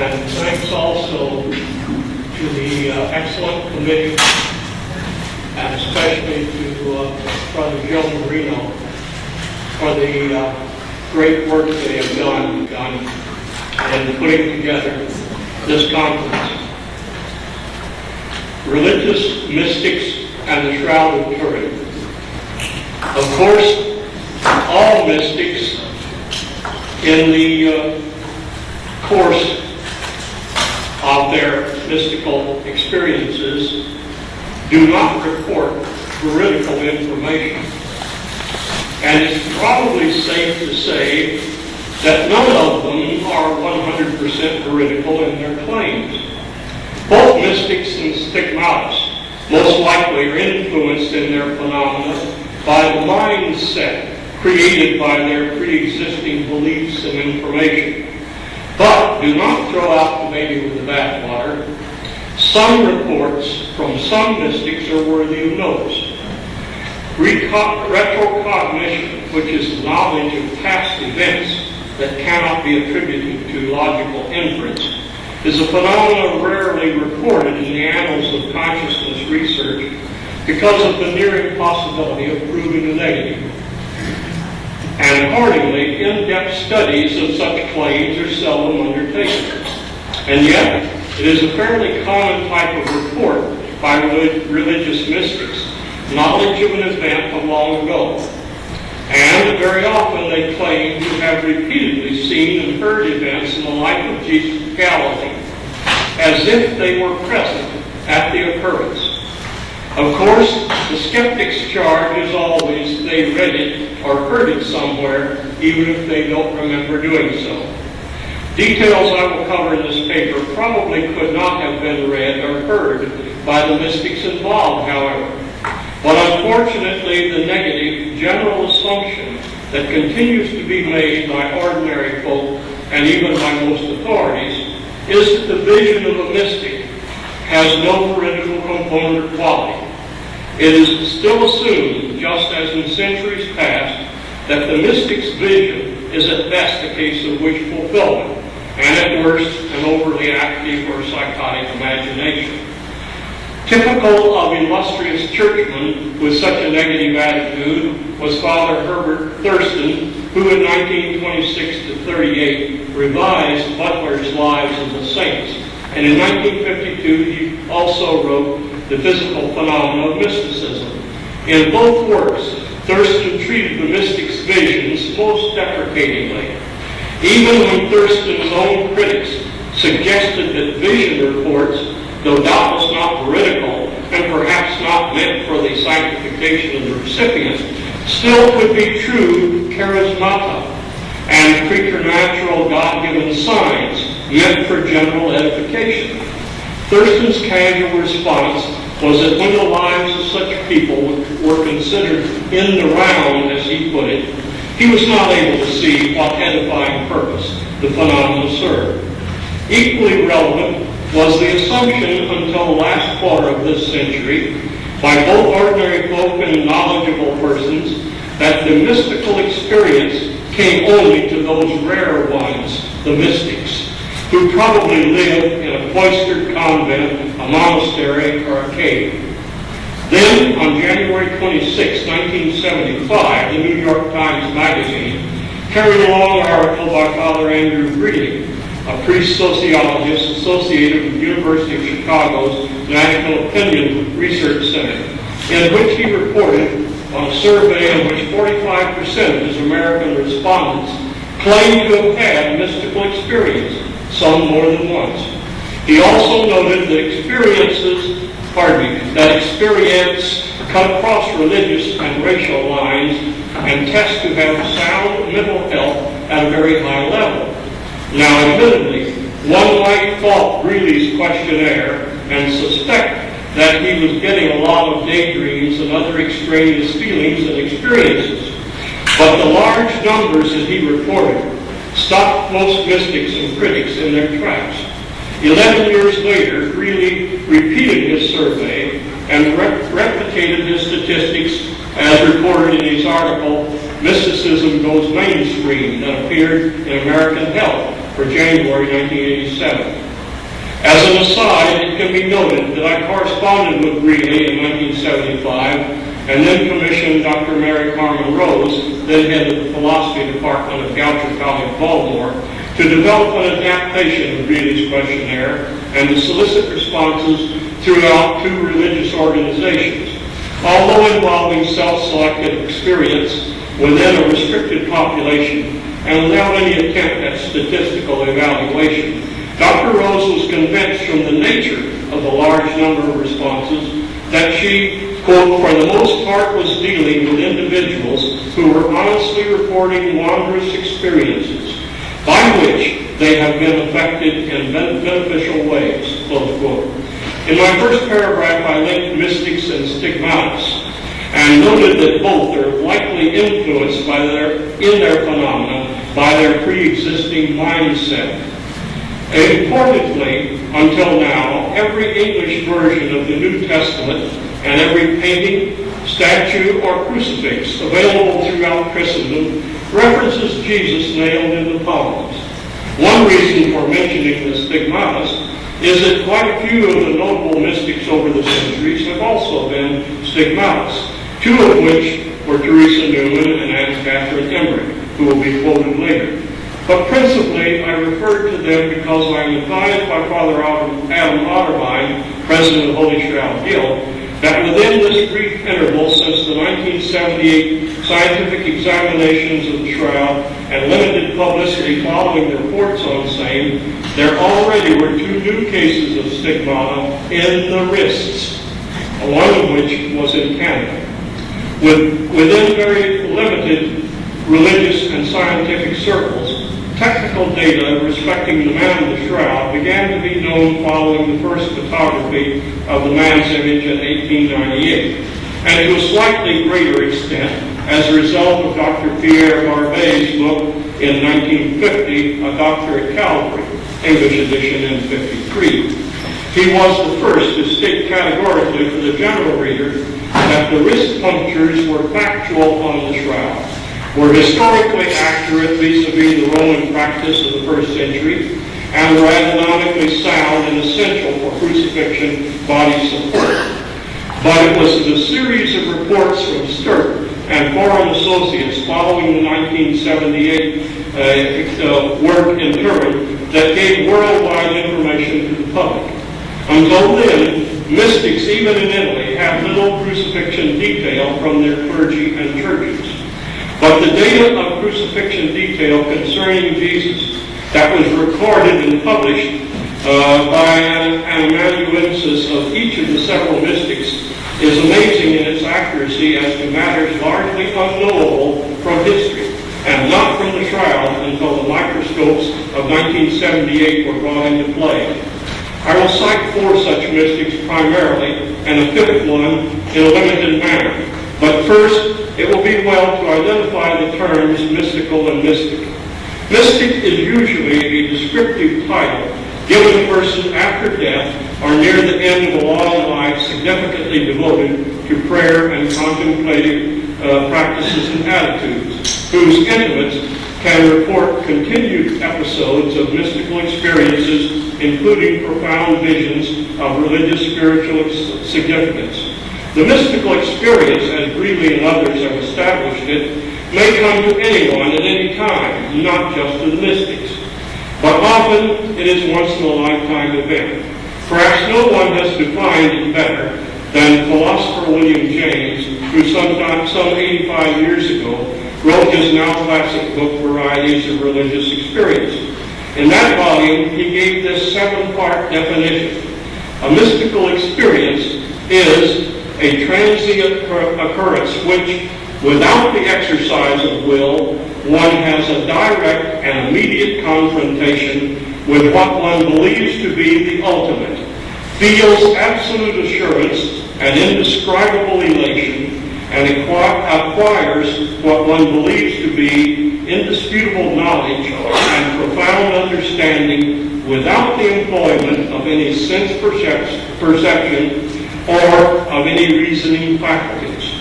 And thanks also to the excellent committee, and especially to Brother Joe Marino for the great work they have done in putting together this conference. Religious mystics and the Shroud of Turin. Of course, all mystics in the course of their mystical experiences do not report veridical information. And it's probably safe to say that none of them are 100% veridical in their claims. Both mystics and stigmatists most likely are influenced in their phenomena by the mindset created by their pre-existing beliefs and information. But do not throw out the baby with the bathwater. Some reports from some mystics are worthy of notice. Retrocognition, which is knowledge of past events that cannot be attributed to logical inference, is a phenomenon rarely reported in the annals of consciousness research because of the near impossibility of proving a negative. And accordingly, in-depth studies of such claims are seldom undertaken. And yet, it is a fairly common type of report by religious mystics, knowledge of an event of long ago. And very often they claim to have repeatedly seen and heard events in the life of Jesus of Galilee, as if they were present at the occurrence. Of course, the skeptic's charge is always they read it or heard it somewhere, even if they don't remember doing so. Details I will cover in this paper probably could not have been read or heard by the mystics involved, however. But unfortunately, the negative general assumption that continues to be made by ordinary folk and even by most authorities is that the vision of a mystic has no veridical component or quality. It is still assumed, just as in centuries past, that the mystic's vision is at best a case of wish fulfillment, and at worst an overly active or psychotic imagination. Typical of illustrious churchmen with such a negative attitude was Father Herbert Thurston, who in 1926-38 revised Butler's Lives of the Saints. And in 1952 he also wrote The Physical Phenomena of Mysticism. In both works, Thurston treated the mystic's visions most deprecatingly. Even when Thurston's own critics suggested that vision reports, though doubtless not veridical, and perhaps not meant for the sanctification of the recipient, still could be true charismata and preternatural God-given signs meant for general edification. Thurston's casual response was that when the lives of such people were considered in the round, as he put it, he was not able to see what edifying purpose the phenomena served. Equally relevant was the assumption until the last quarter of this century by both ordinary folk and knowledgeable persons that the mystical experience came only to those rare ones, the mystics, who probably lived in a cloistered convent, a monastery, or a cave. Then, on January 26, 1975, the New York Times Magazine carried along an article by Father Andrew Breeding, a priest sociologist associated with the University of Chicago's National Opinion Research Center, in which he reported on a survey in which 45% of his American respondents claimed to have had mystical experience, some more than once. He also noted that experience cut across religious and racial lines and test to have sound mental health at a very high level. Now, admittedly, one might fault Greeley's questionnaire and suspect that he was getting a lot of daydreams and other extraneous feelings and experiences. But the large numbers that he reported stopped most mystics and critics in their tracks. 11 years later, Greeley repeated his survey and replicated his statistics as reported in his article, Mysticism Goes Mainstream, that appeared in American Health for January 1987. As an aside, it can be noted that I corresponded with Greeley in 1975 and then commissioned Dr. Mary Carmen Rose, then head of the philosophy department at Goucher College, Baltimore, to develop an adaptation of Greeley's questionnaire and to solicit responses throughout 2 religious organizations. Although involving self-selected experience within a restricted population and without any attempt at statistical evaluation, Dr. Rose was convinced from the nature of the large number of responses that she, quote, for the most part was dealing with individuals who were honestly reporting wondrous experiences by which they have been affected in beneficial ways, close quote. In my first paragraph, I linked mystics and stigmatists and noted that both are likely influenced in their phenomena by their pre-existing mindset. Importantly, until now, every English version of the New Testament and every painting, statue, or crucifix available throughout Christendom references Jesus nailed in the palms. One reason for mentioning the stigmatists is that quite a few of the notable mystics over the centuries have also been stigmatists, 2 of which were Teresa Newman and Anne Catherine Emmerich, who will be quoted later. But principally, I referred to them because I am advised by Father Adam Otterbein, president of Holy Shroud Guild, that within this brief interval since the 1978 scientific examinations of the shroud and limited publicity following the reports on same, there already were 2 new cases of stigmata in the wrists, one of which was in Canada. Within very limited religious and scientific circles, technical data respecting the man of the shroud began to be known following the first photography of the man's image in 1898, and to a slightly greater extent as a result of Dr. Pierre Barbet's book in 1950, A Doctor at Calvary, English edition in 53. He was the first to state categorically for the general reader that the wrist punctures were factual on the shroud, were historically accurate vis-a-vis the Roman practice of the first century, and were anatomically sound and essential for crucifixion body support. But it was the series of reports from Sturt and foreign associates following the 1978 work in Turin that gave worldwide information to the public. Until then, mystics, even in Italy, have little crucifixion detail from their clergy and churches. But the data of crucifixion detail concerning Jesus that was recorded and published by an amanuensis of each of the several mystics is amazing in its accuracy as to matters largely unknowable from history, and not from the shroud until the microscopes of 1978 were brought into play. I will cite 4 such mystics primarily, and a 5th one in a limited manner. But first, it will be well to identify the terms mystical and mystic. Mystic is usually a descriptive title given a person after death or near the end of a long life significantly devoted to prayer and contemplative practices and attitudes, whose intimates can report continued episodes of mystical experiences, including profound visions of religious spiritual significance. The mystical experience, as Greeley and others have established it, may come to anyone at any time, not just to the mystics. But often it is once-in-a-lifetime event. Perhaps no one has defined it better than philosopher William James, who some 85 years ago wrote his now classic book, Varieties of Religious Experience. In that volume, he gave this 7-part definition. A mystical experience is a transient occurrence which, without the exercise of will, one has a direct and immediate confrontation with what one believes to be the ultimate, feels absolute assurance and indescribable elation, and acquires what one believes to be indisputable knowledge and profound understanding without the employment of any sense perception or of any reasoning faculties.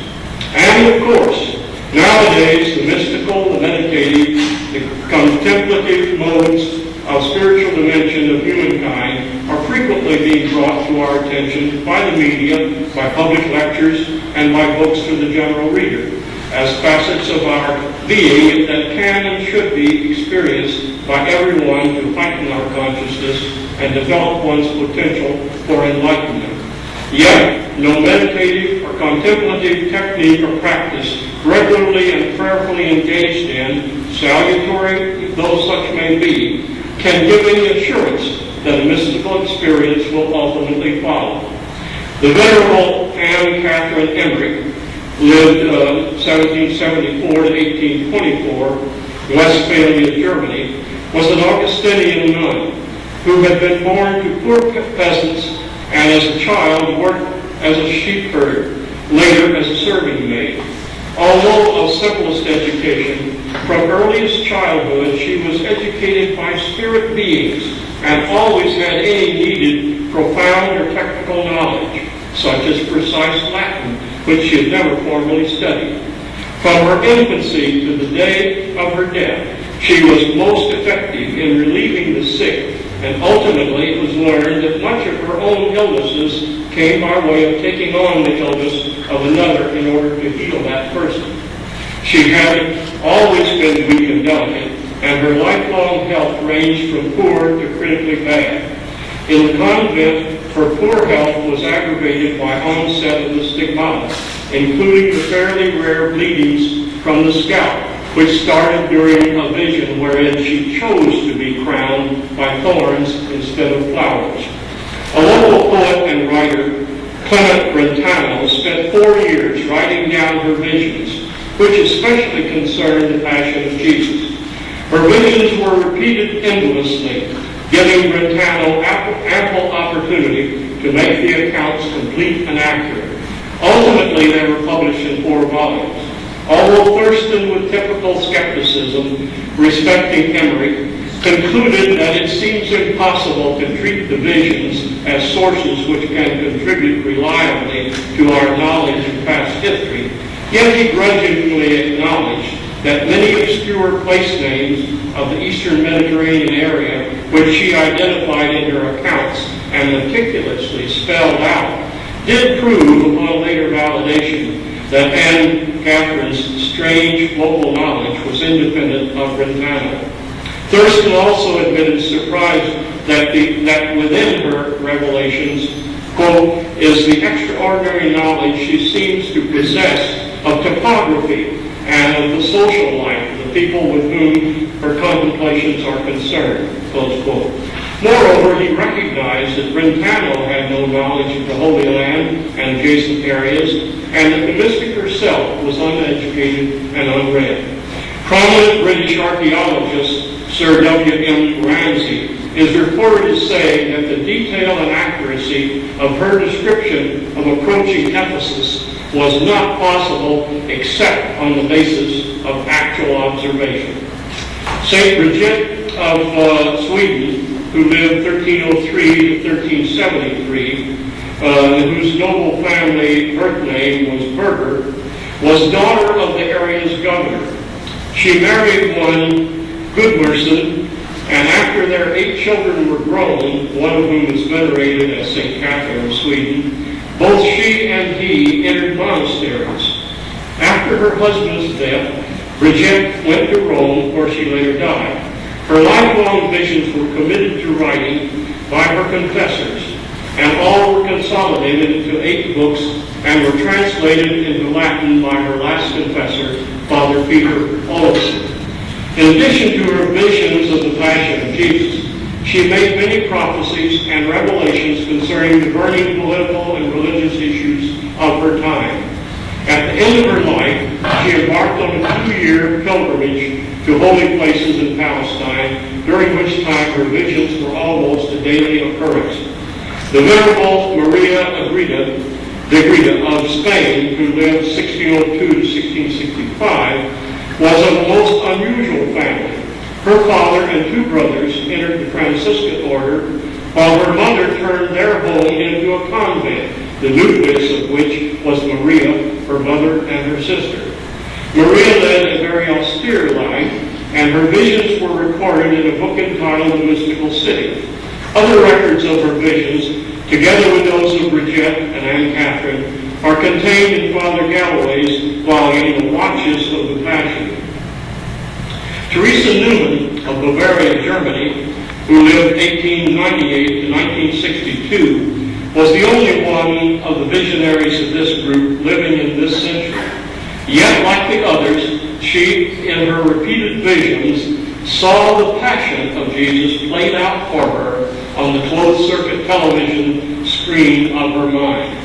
And of course, nowadays the mystical, the meditative, the contemplative modes of spiritual dimension of humankind are frequently being brought to our attention by the media, by public lectures, and by books for the general reader, as facets of our being that can and should be experienced by everyone to heighten our consciousness and develop one's potential for enlightenment. Yet, no meditative or contemplative technique or practice regularly and prayerfully engaged in, salutary though such may be, can give any assurance that a mystical experience will ultimately follow. The Venerable Anne Catherine Emmerich lived 1774 to 1824, Westphalia, Germany, was an Augustinian nun who had been born to poor peasants and as a child worked as a sheep herder, later as a serving maid. Although of simplest education, from earliest childhood she was educated by spirit beings and always had any needed profound or technical knowledge, such as precise Latin, which she had never formally studied. From her infancy to the day of her death, she was most effective in relieving the sick, and ultimately it was learned that much of her own illnesses came by way of taking on the illness of another in order to heal that person. She had always been weak and delicate, and her lifelong health ranged from poor to critically bad. In the convent, her poor health was aggravated by onset of the stigmata, including the fairly rare bleedings from the scalp, which started during a vision wherein she chose to be crowned by thorns instead of flowers. A local poet and writer, Clement Brentano, spent 4 years writing down her visions, which especially concerned the Passion of Jesus. Her visions were repeated endlessly, giving Brentano ample opportunity to make the accounts complete and accurate. Ultimately, they were published in 4 volumes. Although Thurston, with typical skepticism respecting Emmerich, concluded that it seems impossible to treat the visions as sources which can contribute reliably to our knowledge of past history, yet he grudgingly acknowledged that many obscure place names of the eastern Mediterranean area, which she identified in her accounts and meticulously spelled out, did prove upon later validation that Anne Catherine's strange local knowledge was independent of Brentano. Thurston also admitted surprise that within her revelations, quote, is the extraordinary knowledge she seems to possess of topography and of the social life of the people with whom her contemplations are concerned, close quote. Moreover, he recognized that Brentano had no knowledge of the Holy Land and adjacent areas, and that the mystic herself was uneducated and unread. Prominent British archaeologist Sir W. M. Ramsay is reported as saying that the detail and accuracy of her description of approaching Ephesus was not possible except on the basis of actual observation. St. Bridget of Sweden, who lived 1303 to 1373, whose noble family birth name was Berger, was daughter of the area's governor. She married one Gudmerson, and after their 8 children were grown, one of whom is venerated as St. Catherine of Sweden, both she and he entered monasteries. After her husband's death, Bridget went to Rome, where she later died. Her lifelong visions were committed to writing by her confessors, and all were consolidated into 8 books and were translated into Latin by her last confessor, Father Peter Olofsson. In addition to her visions of the Passion of Jesus, she made many prophecies and revelations concerning the burning political and religious issues of her time. At the end of her life, she embarked on a 2-year pilgrimage to holy places in Palestine, during which time her visions were almost a daily occurrence. The Venerable Maria Agreda of Spain, who lived 1602 to 1665, was of a most unusual family. Her father and 2 brothers entered the Franciscan order, while her mother turned their home into a convent, the nucleus of which was Maria, her mother, and her sister. Maria led a very austere life, and her visions were recorded in a book entitled The Mystical City. Other records of her visions, together with those of Bridget and Anne Catherine, are contained in Father Galloway's volume, The Watches of the Passion. Teresa Newman of Bavaria, Germany, who lived 1898 to 1962, was the only one of the visionaries of this group living in this century. Yet, like the others, she, in her repeated visions, saw the passion of Jesus played out for her on the closed-circuit television screen of her mind.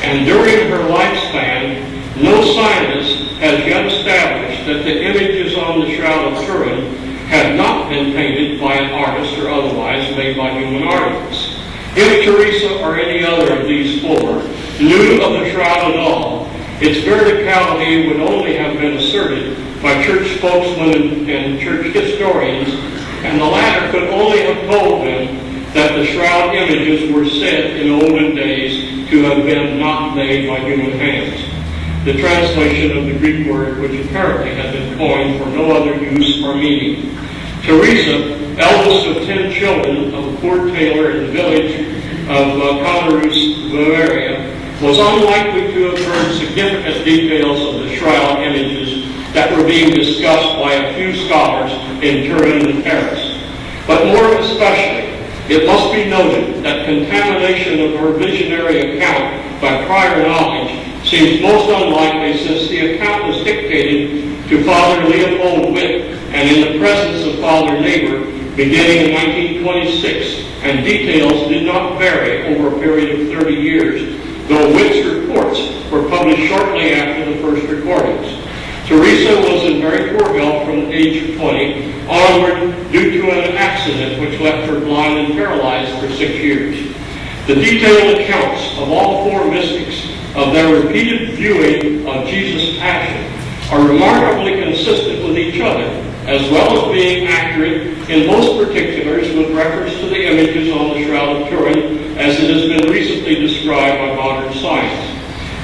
And during her lifespan, no scientist has yet established that the images on the Shroud of Turin had not been painted by an artist or otherwise made by human artists. If Teresa or any other of these four knew of the Shroud at all, its veridicality would only have been asserted by church spokesmen and church historians, and the latter could only have told them that the Shroud images were said in olden days to have been not made by human hands. The translation of the Greek word, which apparently had been coined for no other use or meaning. Teresa, eldest of 10 children of a poor tailor in the village of Kalarus, Bavaria, was unlikely to have heard significant details of the Shroud images that were being discussed by a few scholars in Turin and Paris. But more especially, it must be noted that contamination of her visionary account by prior knowledge seems most unlikely, since the account was dictated to Father Leopold Witt and in the presence of Father Neighbor beginning in 1926, and details did not vary over a period of 30 years, though Witt's reports were published shortly after the first recordings. Teresa was in very poor health from the age of 20 onward due to an accident which left her blind and paralyzed for 6 years. The detailed accounts of all four mystics of their repeated viewing of Jesus' passion are remarkably consistent with each other, as well as being accurate in most particulars with reference to the images on the Shroud of Turin, as it has been recently described by modern science.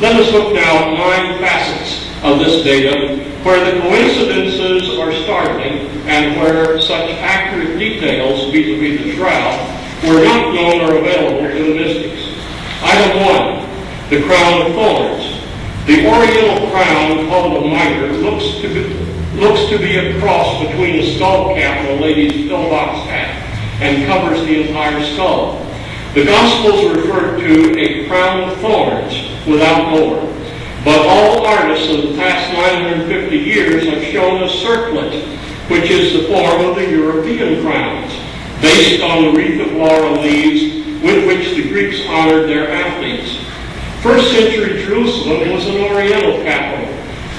Let us look now at 9 facets of this data where the coincidences are startling and where such accurate details vis-a-vis the Shroud were not known or available to the mystics. Item 1, the crown of thorns. The oriental crown, called a mitre, looks to be a cross between the skull cap and a lady's pillbox hat and covers the entire skull. The Gospels refer to a crown of thorns without more, but all artists of the past 950 years have shown a circlet, which is the form of the European crowns, based on the wreath of laurel leaves with which the Greeks honored their athletes. First century Jerusalem was an oriental capital,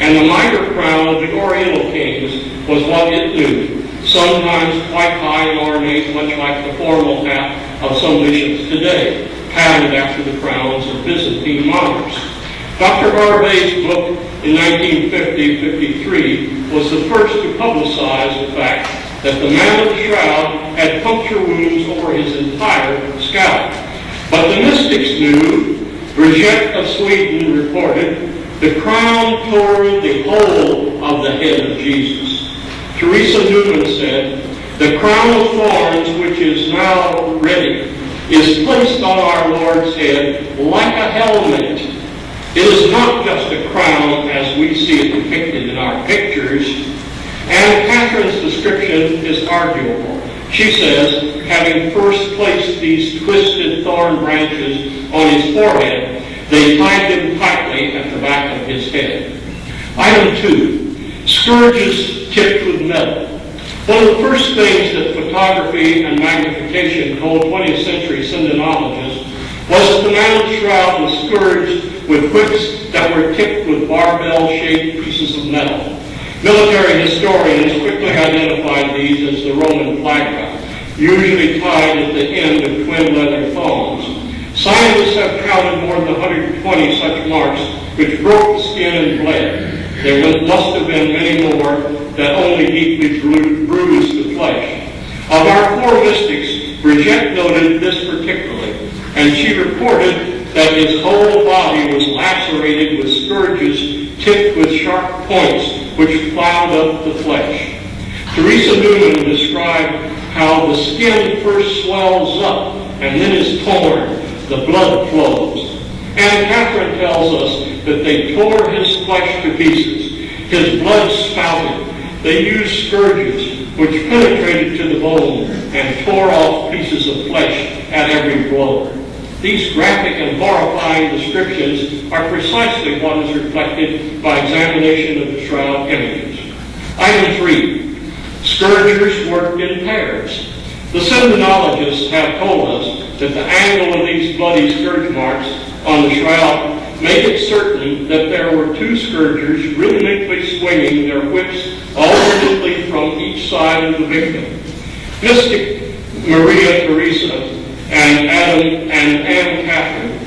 and the mitre crown of the oriental kings was what it knew, sometimes quite high and ornate, much like the formal hat of some bishops today, patterned after the crowns of Byzantine monarchs. Dr. Barbet's book in 1950-53 was the first to publicize the fact that the man of the Shroud had puncture wounds over his entire scalp. But the mystics knew. Bridget of Sweden reported, the crown tore the whole of the head of Jesus. Teresa Newman said, the crown of thorns, which is now ready, is placed on our Lord's head like a helmet. It is not just a crown as we see it depicted in our pictures. And Catherine's description is arguable. She says, having first placed these twisted thorn branches on his forehead, they tied them tightly at the back of his head. Item 2, scourges tipped with metal. One of the first things that photography and magnification told 20th century syndologists was that the man of the Shroud was scourged with whips that were tipped with barbell-shaped pieces of metal. Military historians quickly identified these as the Roman flagra, usually tied at the end of twin leather thongs. Scientists have counted more than 120 such marks which broke the skin and bled. There must have been many more that only deeply bruised the flesh. Of our four mystics, Bridget noted this particularly, and she reported that his whole body was lacerated with scourges tipped with sharp points which plowed up the flesh. Teresa Newman described how the skin first swells up and then is torn, the blood flows. And Catherine tells us that they tore his flesh to pieces. His blood spouted. They used scourges, which penetrated to the bone and tore off pieces of flesh at every blow. These graphic and horrifying descriptions are precisely what is reflected by examination of the shroud images. Item 3. Scourgers worked in pairs. The syndicologists have told us that the angle of these bloody scourge marks on the shroud make it certain that there were two scourgers rhythmically swinging their whips alternately from each side of the victim. Mystic Maria Theresa and Adam and Anne Catherine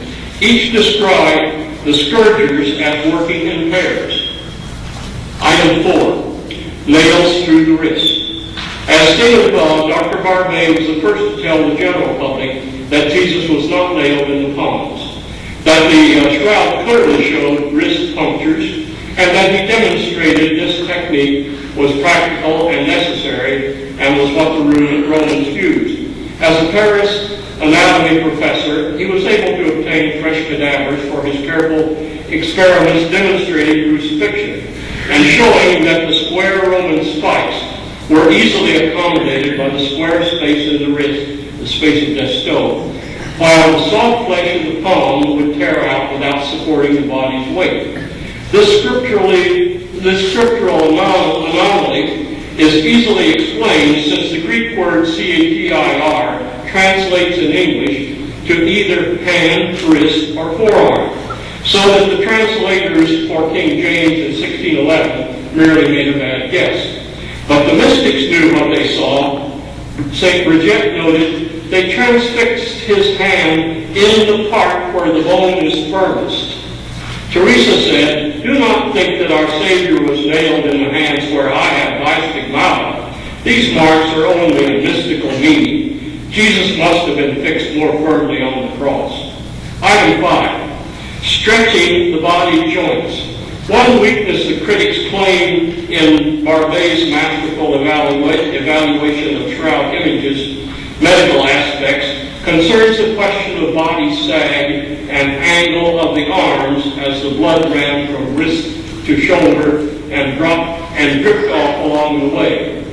each describe the scourgers as working in pairs. Item 4. Nails through the wrist. As stated above, Dr. Barbet was the first to tell the general public that Jesus was not nailed in the palms, that the shroud clearly showed wrist punctures, and that he demonstrated this technique was practical and necessary and was what the Romans used. As a Paris anatomy professor, he was able to obtain fresh cadavers for his careful experiments demonstrating crucifixion and showing that the square Roman spikes were easily accommodated by the square space in the wrist, the space of Destow, while the soft flesh of the palm would tear out without supporting the body's weight. This scriptural anomaly is easily explained since the Greek word catir translates in English to either hand, wrist, or forearm, so that the translators for King James in 1611 merely made a bad guess. But the mystics knew what they saw. St. Bridget noted, they transfixed his hand in the part where the bone is firmest. Teresa said, do not think that our Savior was nailed in the hands where I have my stigmata. These marks are only a mystical meaning. Jesus must have been fixed more firmly on the cross. Item 5. Stretching the body joints. One weakness the critics claim in Barbet's masterful evaluation of shroud images, medical aspects, concerns the question of body sag and angle of the arms as the blood ran from wrist to shoulder and dripped off along the way.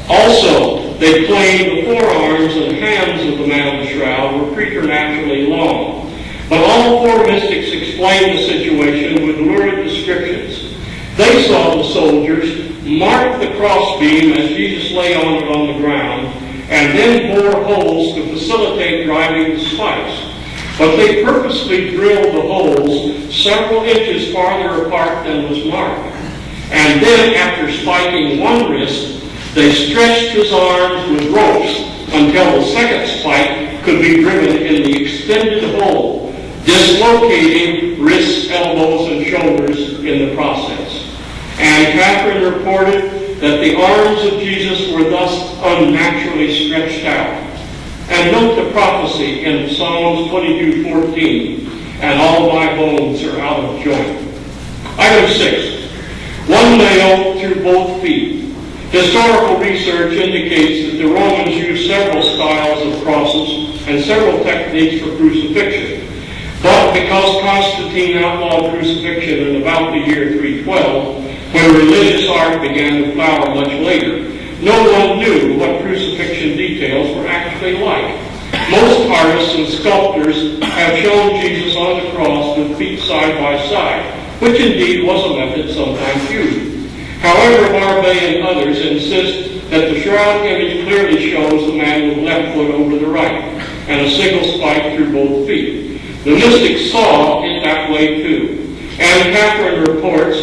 Also, they claim the forearms and hands of the man of the shroud were preternaturally long. But all four mystics explained the situation with lurid descriptions. They saw the soldiers mark the crossbeam as Jesus lay on it on the ground, and then bore holes to facilitate driving the spikes. But they purposely drilled the holes several inches farther apart than was marked. And then, after spiking one wrist, they stretched his arms with ropes until the second spike could be driven in the extended hole, dislocating wrists, elbows, and shoulders in the process. And Catherine reported that the arms of Jesus were thus unnaturally stretched out. And note the prophecy in Psalms 22:14, and all my bones are out of joint. Item 6. One nail through both feet. Historical research indicates that the Romans used several styles of crosses and several techniques for crucifixion. But because Constantine outlawed crucifixion in about the year 312, when religious art began to flower much later, no one knew what crucifixion details were actually like. Most artists and sculptors have shown Jesus on the cross with feet side by side, which indeed was a method sometimes used. However, Barbet and others insist that the shroud image clearly shows the man with left foot over the right, and a single spike through both feet. The mystics saw it that way too. And Catherine reports,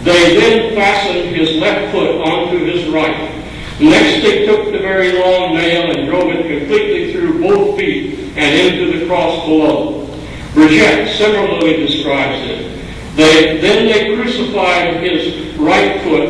they then fastened his left foot onto his right. Next they took the very long nail and drove it completely through both feet and into the cross below. Bridget similarly describes it. Then they crucified his right foot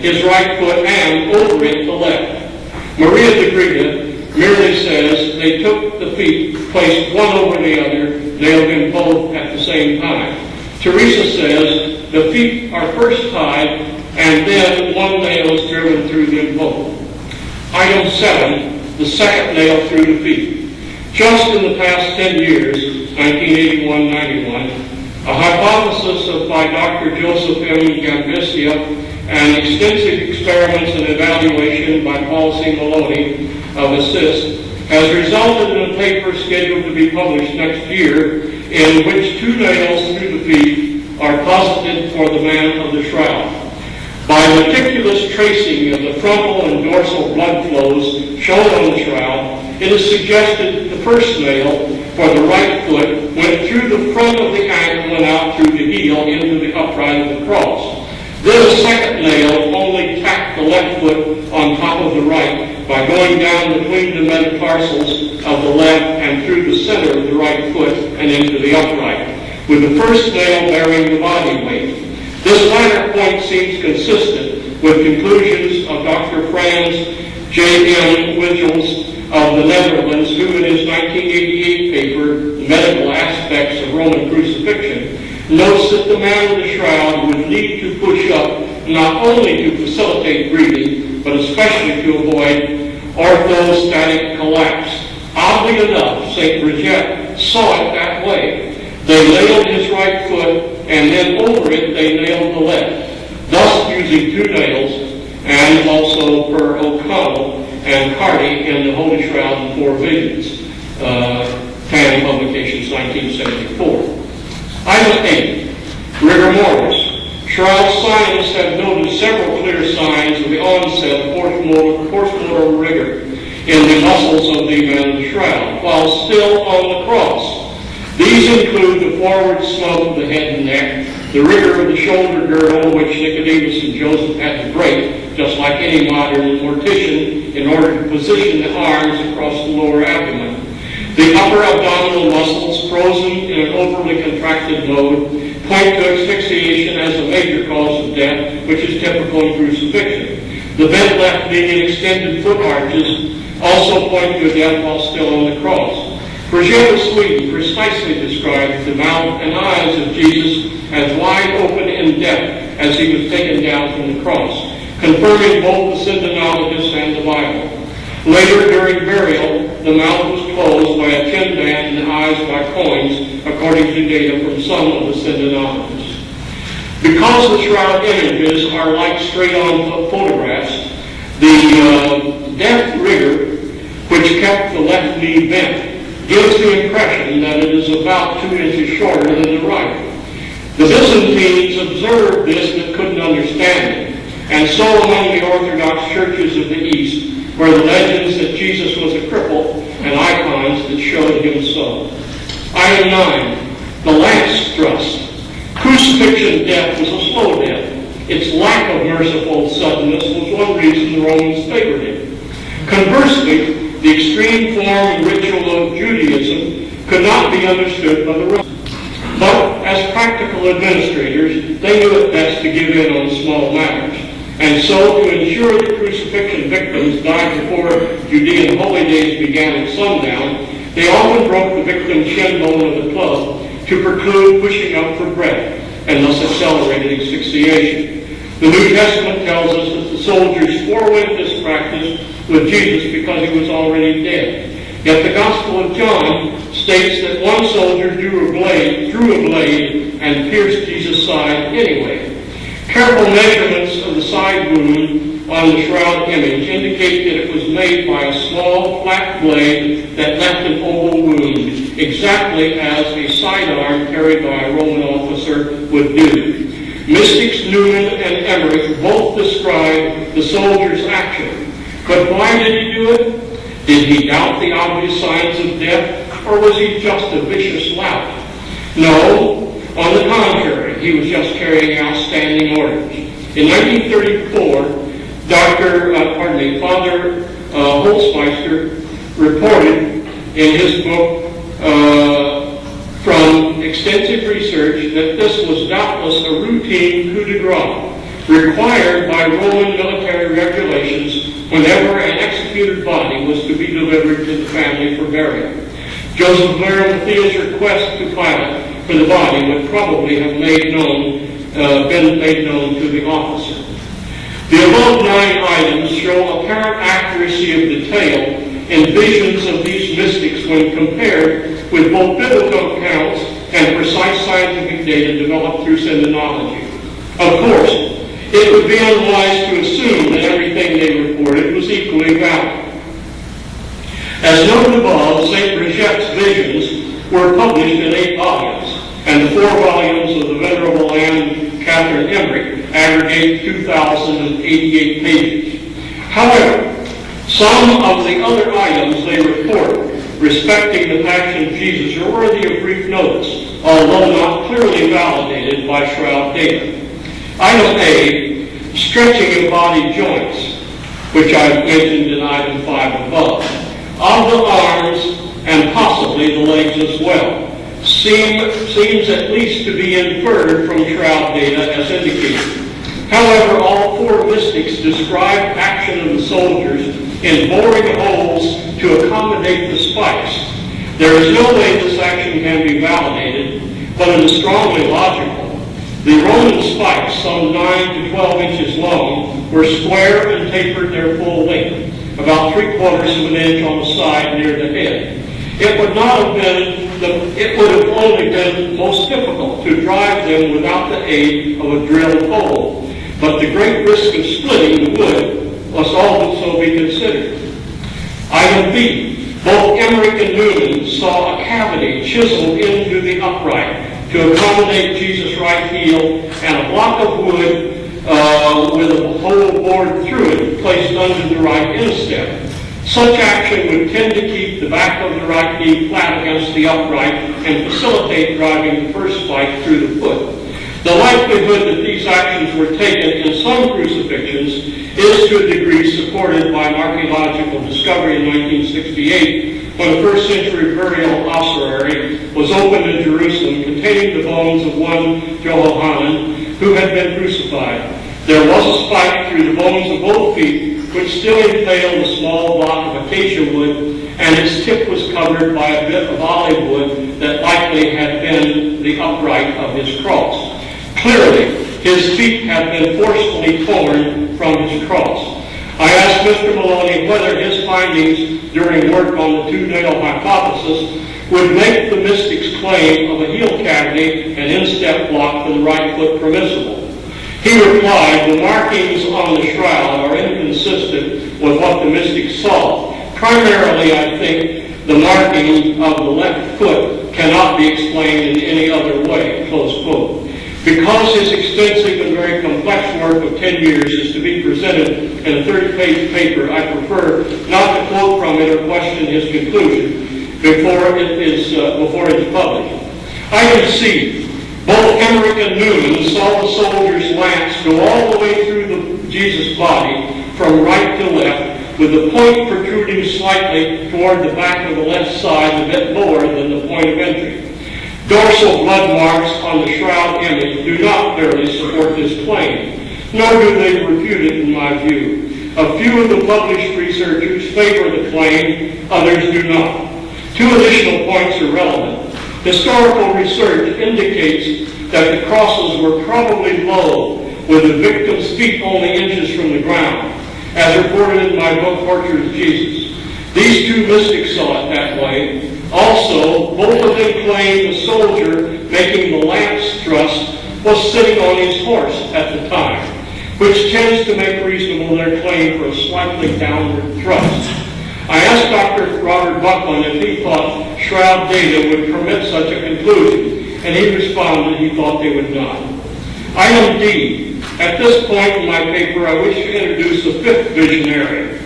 his right foot and over it the left. Maria de Grigna merely says they took the feet, placed one over the other, nailed them both at the same time. Teresa says the feet are first tied and then one nail is driven through them both. Item 7, the second nail through the feet. Just in the past 10 years, 1981-91, a hypothesis by Dr. Joseph M. Gambicia and extensive experiments and evaluation by Paul C. Maloney of ASSIST has resulted in a paper scheduled to be published next year in which 2 nails through the feet are posited for the man of the shroud. By meticulous tracing of the frontal and dorsal blood flows shown on the shroud, it is suggested the first nail for the right foot went through the front of the ankle and out through the heel into the upright of the cross. Then a second nail only tacked the left foot on top of the right by going down between the metatarsals of the left and through the center of the right foot and into the upright, with the first nail bearing the body weight. This latter point seems consistent with conclusions of Dr. Frans J. M. Wiggels of the Netherlands, who in his 1988 paper, Medical Aspects of Roman Crucifixion, notes that the man of the shroud would need to push up not only to facilitate breathing, but especially to avoid orthostatic collapse. Oddly enough, St. Bridget saw it that way. They nailed his right foot, and then over it they nailed the left, thus using 2 nails, and also per O'Connell and Carty in the Holy Shroud and 4 Visions, Tan Publications, 1974. Item 8, rigor mortis. Shroud scientists have noted several clear signs of the onset of post-mortem rigor in the muscles of the man of the shroud, while still on the cross. These include the forward slope of the head and neck, the rigor of the shoulder girdle, which Nicodemus and Joseph had to break, just like any modern mortician, in order to position the arms across the lower abdomen. The upper abdominal muscles, frozen in an overly contracted mode, point to asphyxiation as a major cause of death, which is typical in crucifixion. The bent left knee and extended foot arches also point to death while still on the cross. Bridget of Sweden precisely described the mouth and eyes of Jesus as wide open in death as he was taken down from the cross, confirming both the Synodologists and the Bible. Later, during burial, the mouth was closed by a chin band and the eyes by coins, according to data from some of the Synodologists. Because the shroud images are like straight-on photographs, the death rigor, which kept the left knee bent, gives the impression that it is about 2 inches shorter than the right. The Byzantines observed this but couldn't understand it, and so among the Orthodox churches of the East were the legends that Jesus was a cripple and icons that showed him so. Item 9, the lance thrust. Crucifixion death was a slow death. Its lack of merciful suddenness was one reason the Romans favored it. Conversely, the extreme form and ritual of Judaism could not be understood by the Romans. But as practical administrators, they knew it best to give in on small matters. And so, to ensure that crucifixion victims died before Judean holy days began at sundown, they often broke the victim's shin bone of the club to preclude pushing up for breath, and thus accelerated asphyxiation. The New Testament tells us that the soldiers forewent this practice with Jesus because he was already dead. Yet the Gospel of John states that one soldier drew a blade and pierced Jesus' side anyway. Careful measurements of the side wound on the shroud image indicate that it was made by a small, flat blade that left an oval wound, exactly as a sidearm carried by a Roman officer would do. Mystics Newman and Emmerich both describe the soldier's action. But why did he do it? Did he doubt the obvious signs of death, or was he just a vicious lout? No, on the contrary, he was just carrying out standing orders. In 1934, Father Holzmeister reported in his book from extensive research that this was doubtless a routine coup de grace required by Roman military regulations whenever an executed body was to be delivered to the family for burial. Joseph Arimathea's request to Pilate for the body would probably have been made known to the officer. The above 9 items show apparent accuracy of detail in visions of these mystics when compared with both biblical accounts and precise scientific data developed through syndenology. Of course, it would be unwise to assume that everything they reported was equally valid. As noted above, St. Bridget's visions were published in 8 volumes, and the 4 volumes of the Venerable Anne Catherine Emmerich aggregate 2,088 pages. However, some of the other items they report respecting the Passion of Jesus are worthy of brief notice, although not clearly validated by Shroud data. Item A, stretching of body joints, which I've mentioned in item 5 above, of the arms and possibly the legs as well, seems at least to be inferred from Shroud data as indicated. However, all 4 mystics describe action of the soldiers in boring holes to accommodate the spikes. There is no way this action can be validated, but it is strongly logical. The Roman spikes, some 9 to 12 inches long, were square and tapered their full length, about 3/4 of an inch on the side near the head. It would have only been most difficult to drive them without the aid of a drilled hole, but the great risk of splitting the wood must also be considered. Item B, both Emmerich and Newman saw a cavity chiseled into the upright to accommodate Jesus' right heel and a block of wood with a hole bored through it placed under the right instep. Such action would tend to keep the back of the right knee flat against the upright and facilitate driving the first spike through the foot. The likelihood that these actions were taken in some crucifixions is to a degree supported by an archaeological discovery in 1968 when the first century burial ossuary was opened in Jerusalem containing the bones of one Johanan who had been crucified. There was a spike through the bones of both feet which still impaled a small block of acacia wood, and its tip was covered by a bit of olive wood that likely had been the upright of his cross. Clearly, his feet had been forcefully torn from his cross. I asked Mr. Maloney whether his findings during work on the two-nail hypothesis would make the mystics' claim of a heel cavity and instep block for the right foot permissible. He replied, the markings on the shroud are inconsistent with what the mystics saw. Primarily, I think, the marking of the left foot cannot be explained in any other way, close quote. Because his extensive and very complex work of 10 years is to be presented in a 30-page paper, I prefer not to quote from it or question his conclusion before it is published. Item C. Both Emmerich and Newman saw the soldier's lance go all the way through Jesus' body from right to left, with the point protruding slightly toward the back of the left side, a bit lower than the point of entry. Dorsal blood marks on the shroud image do not clearly support this claim, nor do they refute it in my view. A few of the published researchers favor the claim, others do not. 2 additional points are relevant. Historical research indicates that the crosses were probably low, with the victim's feet only inches from the ground, as reported in my book, Portrait of Jesus. These 2 mystics saw it that way. Also, both of them claim the soldier making the lance thrust was sitting on his horse at the time, which tends to make reasonable their claim for a slightly downward thrust. I asked Dr. Robert Buckland if he thought Shroud data would permit such a conclusion, and he responded he thought they would not. Item D. At this point in my paper, I wish to introduce a 5th visionary,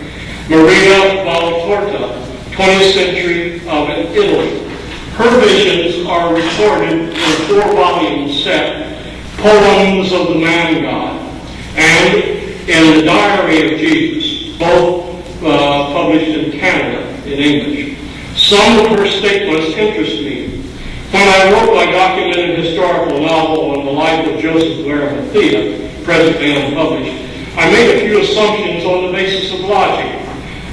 Maria Valtorta, 20th century of Italy. Her visions are recorded in a 4-volume set, Poems of the Man God, and in the Diary of Jesus, both published in Canada in English. Some of her statements interest me. When I wrote my documented historical novel on the life of Joseph of Arimathea, presently unpublished, I made a few assumptions on the basis of logic.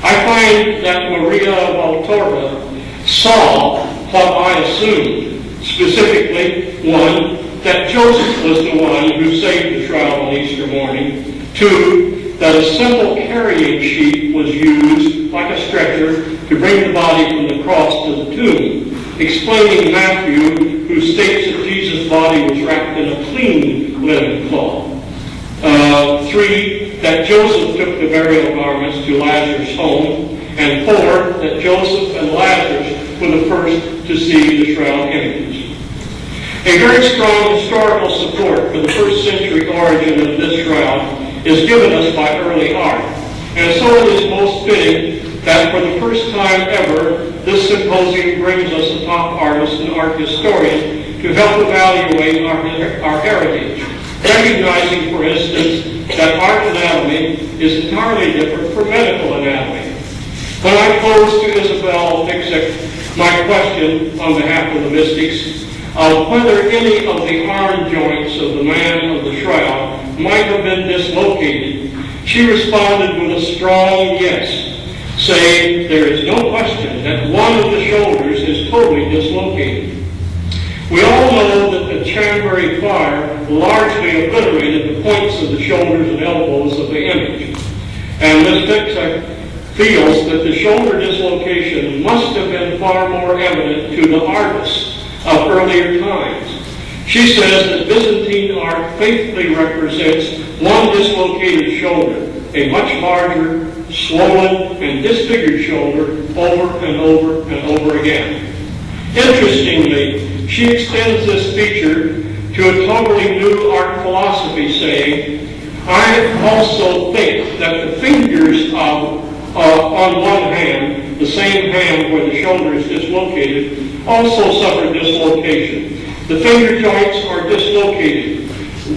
I find that Maria Valtorta saw what I assumed, specifically, 1, that Joseph was the one who saved the shroud on Easter morning, 2, that a simple carrying sheet was used, like a stretcher, to bring the body from the cross to the tomb, explaining Matthew, who states that Jesus' body was wrapped in a clean linen cloth. 3, that Joseph took the burial garments to Lazarus' home. And 4, that Joseph and Lazarus were the first to see the shroud images. A very strong historical support for the first century origin of this shroud is given us by early art. And so it is most fitting that for the first time ever, this symposium brings us a top artist and art historian to help evaluate our heritage, recognizing, for instance, that art anatomy is entirely different from medical anatomy. When I posed to Isabel Dixon my question on behalf of the mystics of whether any of the arm joints of the man of the shroud might have been dislocated, she responded with a strong yes, saying there is no question that one of the shoulders is totally dislocated. We all know that the Chambéry fire largely obliterated the points of the shoulders and elbows of the image. And Ms. Dixon feels that the shoulder dislocation must have been far more evident to the artists of earlier times. She says that Byzantine art faithfully represents one dislocated shoulder, a much larger, swollen, and disfigured shoulder over and over and over again. Interestingly, she extends this feature to a totally new art philosophy, saying, I also think that the fingers on one hand, the same hand where the shoulder is dislocated, also suffer dislocation. The finger joints are dislocated.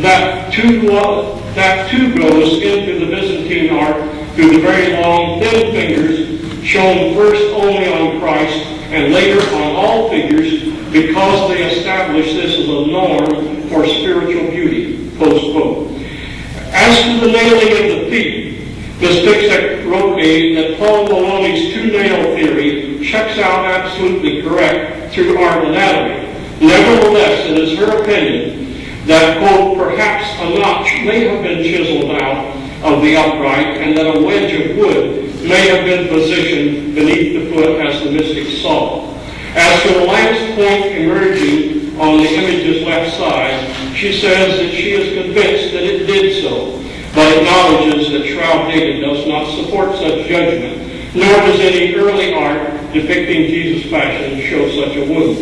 That too goes into the Byzantine art through the very long, thin fingers, shown first only on Christ and later on all figures, because they establish this as a norm for spiritual beauty. Close quote. As to the nailing of the feet, Ms. Dixon wrote me that Paul Maloney's two-nail theory checks out absolutely correct through art anatomy. Nevertheless, it is her opinion that, quote, perhaps a notch may have been chiseled out of the upright and that a wedge of wood may have been positioned beneath the foot as the mystics saw. As to the lance point emerging on the image's left side, she says that she is convinced that it did so, but acknowledges that Shroud data does not support such judgment, nor does any early art depicting Jesus' passion show such a wound.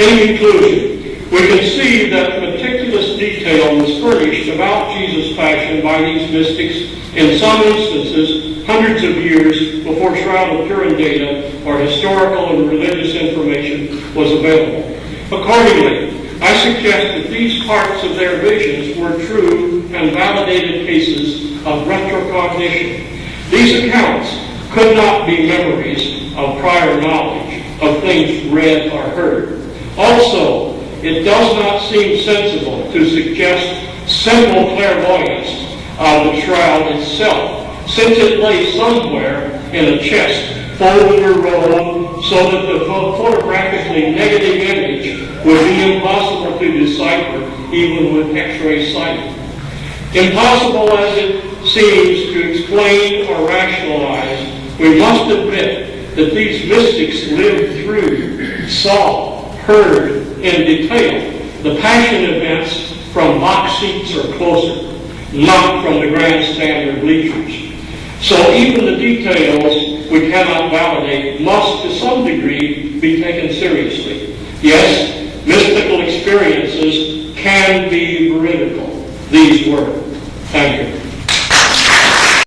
In conclusion, we can see that meticulous detail was furnished about Jesus' passion by these mystics, in some instances hundreds of years before Shroud of Turin data or historical and religious information was available. Accordingly, I suggest that these parts of their visions were true and validated cases of retrocognition. These accounts could not be memories of prior knowledge, of things read or heard. Also, it does not seem sensible to suggest simple clairvoyance of the shroud itself, since it lay somewhere in a chest, folded or rolled, so that the photographically negative image would be impossible to decipher even with X-ray sight. Impossible as it seems to explain or rationalize, we must admit that these mystics lived through, saw, heard in detail the passion events from box seats or closer, not from the grandstand or bleachers. So even the details we cannot validate must to some degree be taken seriously. Yes, mystical experiences can be veridical. These were. Thank you.